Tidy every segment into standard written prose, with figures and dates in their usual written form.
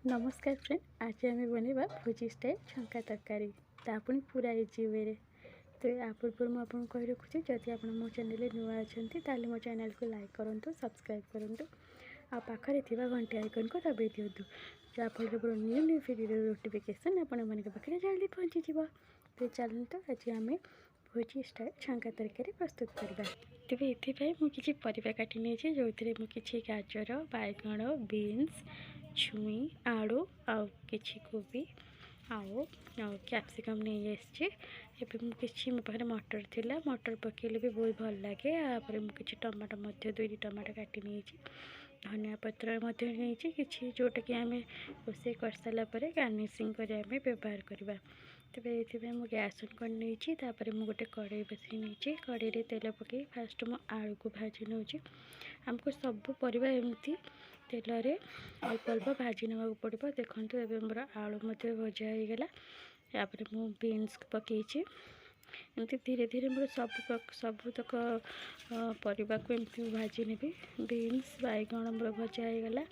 नमस्कार फ्रेंड, आज आम बनवा भोजी स्टाइल छंका तरकारी तापुणी पूरा इजी वे। तो या पूर्व मुझे कही रखुच्छी जदि आप मो चैनल नुआ अच्छा मो चैनल को लाइक करूँ, सब्सक्राइब करूँ आ पाखे घंटे आइकन को दबाई दिंतु जहाँफल न्यू न्यू वीडियो नोटिफिकेशन आपण पाखे जल्दी पहुँची। तो चलते आज आम भोजी स्टाइल छंका तरकारी प्रस्तुत करवा। तेज ये मुझे परिवा काटी नहीं जो मुझे गाजर, बैगण, बीन्स, छुई, आलू आउ किछि कोबी आउ कैप्सिकम नहीं आसी। मुझे मो पाखे मटर थिला, मटर पकेले भी बहुत भल लगे। यापर मुझे टमाटो दुईटी टमाटो काटी नहीं, धनिया पत्र नहीं कि जोटा कि आम रोषे कर सारापर गार्निशिंग करने व्यवहार करवा। तेज ये मुझे गैस ऑन कर नहीं मुझे कड़े बसई नहीं, कड़े तेल पकई फास्ट मो आलू को भाजी नौ। आमको सब परिवा एमती तेल अल्प अल्प भाजी ना पड़ो। देखो ये मोर आलू भजा हो गला। यापर मु बीन्स पकई एमती धीरे धीरे मोर सबुतक परिवा को एमती भाजी नेबी। बीन्स बैगण मोर भजा हो गला,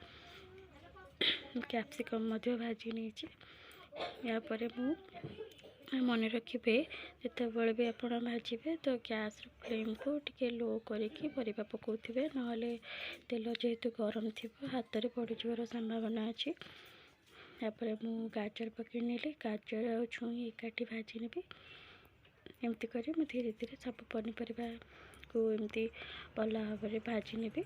कैप्सिकम भाजी नहीं। यापर मु मन रखिए जिते भी आप भाजबे तो गैस फ्लेम को टिके लो करके परिवा पकाउथिबे, नहले तेल जेहेतु गरम थी हाथ में पड़ जर संभावना अच्छी। यापर मु गाजर पकई नेली, गाजर और छुई एकाठी भाजी नेबी। एमती कर धीरे धीरे सब पनीपरिया को एमती भल भाव में भाजी नेबी।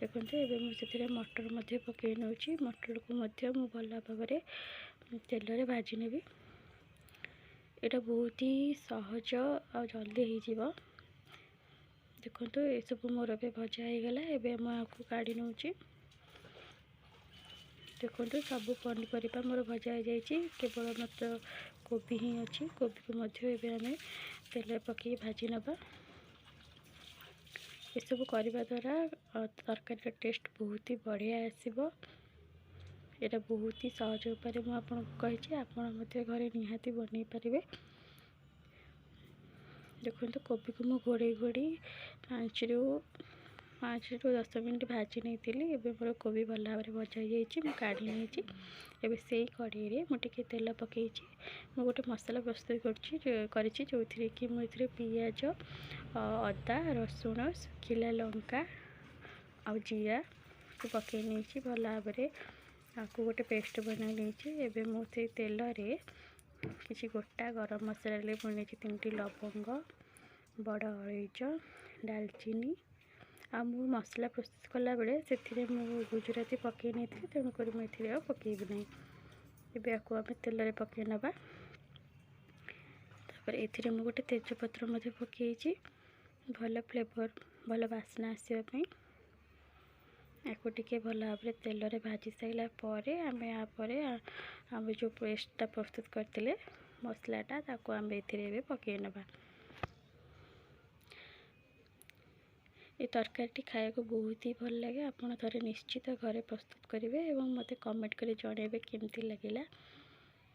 देखो ये मुझे मटर पकई नौ, मटर को भल भाव में तेल रे भाजी नेबी। यहाँ बहुत ही सहज आ जल्दी हो। देखो ये सब मोर भी भजा हो गला। एवं आपको काढ़ी नौ। देखो सब पनीपरिया मोर भजा हो जाए, केवल मात्र कोबी ही अच्छी। कोबी को आम तेल पकई भाजी नवा। ये सब करने द्वारा तरकारी टेस्ट बहुत ही बढ़िया आसब। यहाँ बहुत ही सहज उपाय मुझे आपड़ घरे निहाती बन पारे। देखो कोबी को मुझे घोड़े घोड़ी 5 ରୁ 10 मिनट भाजी नहीं। मोर कोबी भल भाव में भजा हो काढ़ी नहीं। एवं से कड़े मुझे तेल पकई गोटे मसला प्रस्तुत कर कि मुझे पियाज, अदा, रसुण, सुखिला लंका आ जीरा को पकई नहीं भल भाव में आपको गोटे पेस्ट बना नहीं। मुझे तेल रे किसी गोटा गरम मसला पुणी 3टी लवंग, बड़ अलैच, डालचीनी आ मसला प्रस्तुत कला बेले से गुजराती पकई नहीं, तेणुक मुझे पकईबी ना। ये आपको आम तेल रे पकई नवा। ये गोटे तेजपत्र पकई भल फ्लेवर भल बास्ना आसवाई। आपको टिके भल भाव में तेल रे भाजी सारापर आम जो पेस्टा प्रस्तुत करते मसलाटा आम ए पकई नवा। ये तरकारी खाया को बहुत ही भल लगे। आपड़ थे निश्चित घरे प्रस्तुत करेंगे और मत कमेंट कर जनइबे केमती लगिला।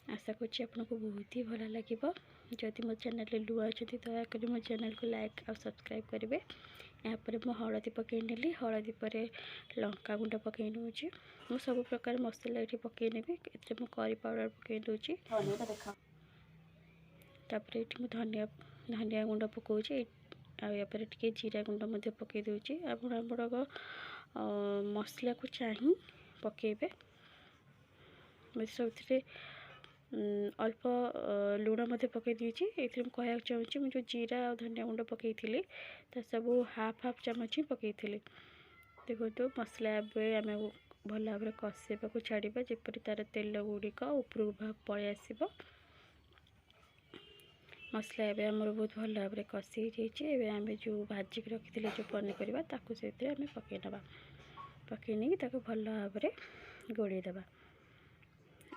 आशा करुँच आपको बहुत ही भल लगे। जदि मो चैनल नुआ अच्छा दयाकोरी मो चैनल को लाइक और सब्सक्राइब करेंगे। यापर मु हलदी पकई नेली, हलदी पर लंका गुंड पकई नौ। मु सब प्रकार मसला ये पकई नेबी। मु करी पाउडर पकई दूची, तापर ये धनिया गुंड पकाउची। यापर टिके जीरा गुंड पकई दूची। आप मसला को चाही पकेबे। सब अल्प लुण पकई देती। ये कह चाहूँगी मुझे जीरा और धनिया गुंड पकई थी सब हाफ चामच ही पकई थी। देखो तो मसला आम भल भाव में कषा को छाड़ा जपरी तार तेल गुड़िक ऊपर पलि आसब। मसला एवं आमर बहुत भल भाव में कषि जाइए। आम जो भाजिक रखी जो पनीपरिया से पकई नवा। पकई नहीं भल भाव में गोड़ेदबा।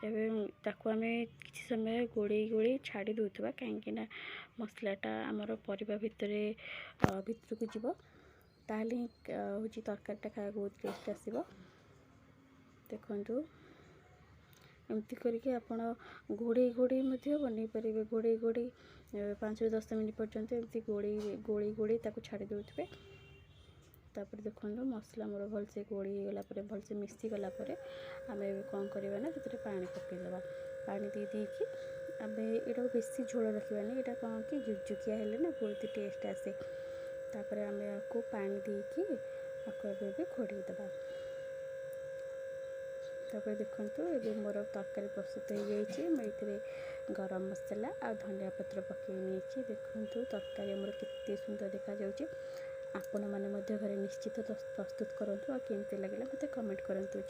एवं ताकू आम किसी समय गोड़े गोड़े छाड़ी दूसवा कहीं मसलाटा आमर परिवा भितर को जीव ताले हूँ तरकारीटा खाया बहुत टेस्ट आसब। देखु एमती करके आपण घोड़े घोड़े बन पारे। घोड़े घोड़े 5 ରୁ 10 मिनट पर्यंत एमती गोड़े गोड़े ताकू छाड़ी देउथबे। तापर देखो मसला मोर भलसे गोड़ी गला भलसे मिसी गला आम कौन करवा ना से पानी पकईदे पानी दे देकी आम यहाँ बेसी झोल रखानी यहाँ कौन कि जुकजुकिया हेले ना बहुत टेस्ट आसे तापर आम आपको पानी देकी आपको घोड़ेदेवा तापर देखो ये मोर तरकारी प्रस्तुत हो जाइए मुझे गरम मसला आ धनिया पत्र पकई नहीं देखो तरकारी मोर केते सुंदर देखा जाउछि आपण माने मध्य घरे निश्चित प्रस्तुत करंतु आ केमती लगिला मते कमेंट करंतु।